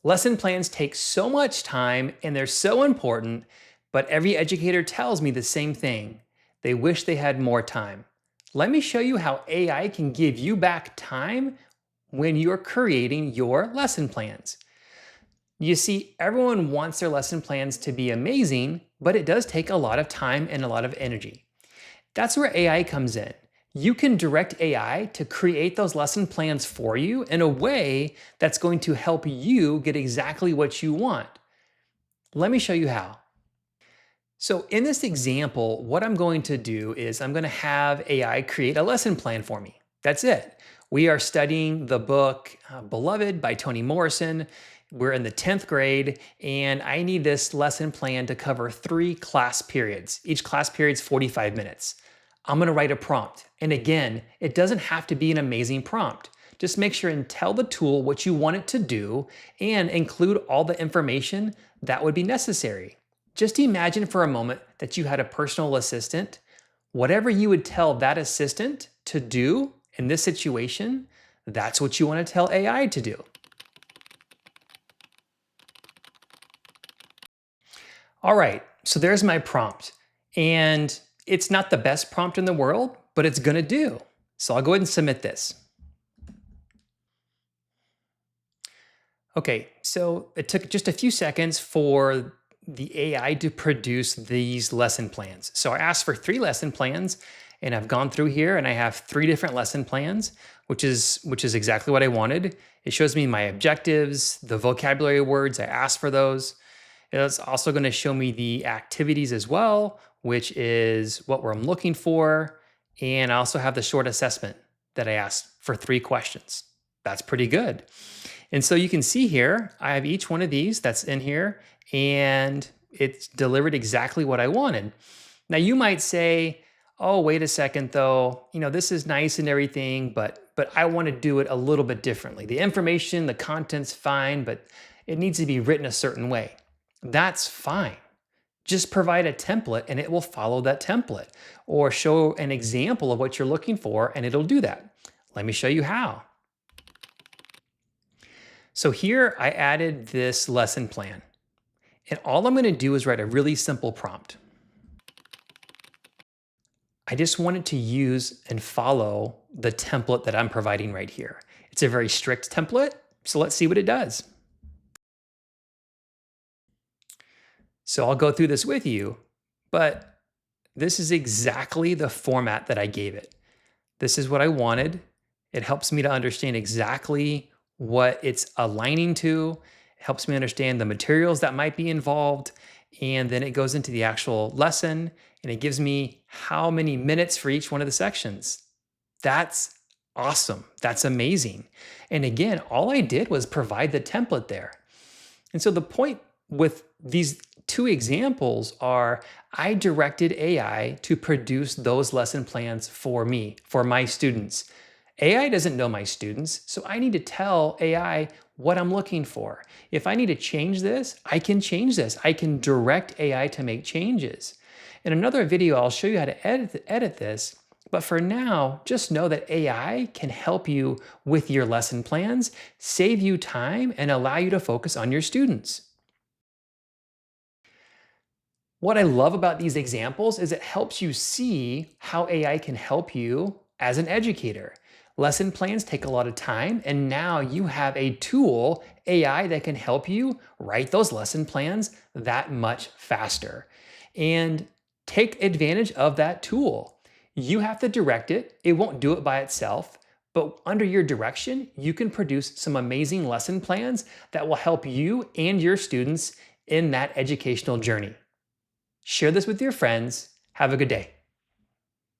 Lesson plans take so much time and they're so important, but every educator tells me the same thing. They wish they had more time. Let me show you how AI can give you back time when you're creating your lesson plans. You see, everyone wants their lesson plans to be amazing, but it does take a lot of time and a lot of energy. That's where AI comes in. You can direct AI to create those lesson plans for you in a way that's going to help you get exactly what you want. Let me show you how. So in this example, what I'm going to do is I'm going to have AI create a lesson plan for me. That's it. We are studying the book Beloved by Toni Morrison. We're in the 10th grade, and I need this lesson plan to cover 3 class periods. Each class period is 45 minutes. I'm going to write a prompt. And again, it doesn't have to be an amazing prompt. Just make sure and tell the tool what you want it to do and include all the information that would be necessary. Just imagine for a moment that you had a personal assistant. Whatever you would tell that assistant to do in this situation, that's what you want to tell AI to do. All right, so there's my prompt. And it's not the best prompt in the world, but it's gonna do. So I'll go ahead and submit this. Okay, so it took just a few seconds for the AI to produce these lesson plans. So I asked for 3 lesson plans, and I've gone through here and I have 3 different lesson plans, which is exactly what I wanted. It shows me my objectives, the vocabulary words, I asked for those. It's also going to show me the activities as well, which is what I'm looking for. And I also have the short assessment that I asked for 3 questions. That's pretty good. And so you can see here, I have each one of these that's in here, and it's delivered exactly what I wanted. Now you might say, oh, wait a second though, this is nice and everything, but I want to do it a little bit differently. The information, the content's fine, but it needs to be written a certain way. That's fine. Just provide a template and it will follow that template, or show an example of what you're looking for and it'll do that. Let me show you how. So here I added this lesson plan, and all I'm going to do is write a really simple prompt. I just want it to use and follow the template that I'm providing right here. It's a very strict template, so let's see what it does. So I'll go through this with you, but this is exactly the format that I gave it. This is what I wanted. It helps me to understand exactly what it's aligning to. It helps me understand the materials that might be involved. And then it goes into the actual lesson and it gives me how many minutes for each one of the sections. That's awesome. That's amazing. And again, all I did was provide the template there. And so the point with these 2 examples are I directed AI to produce those lesson plans for me, for my students. AI doesn't know my students, so I need to tell AI what I'm looking for. If I need to change this, I can change this. I can direct AI to make changes. In another video, I'll show you how to edit this, but for now, just know that AI can help you with your lesson plans, save you time, and allow you to focus on your students. What I love about these examples is it helps you see how AI can help you as an educator. Lesson plans take a lot of time, and now you have a tool, AI, that can help you write those lesson plans that much faster. And take advantage of that tool. You have to direct it. It won't do it by itself, but under your direction, you can produce some amazing lesson plans that will help you and your students in that educational journey. Share this with your friends. Have a good day.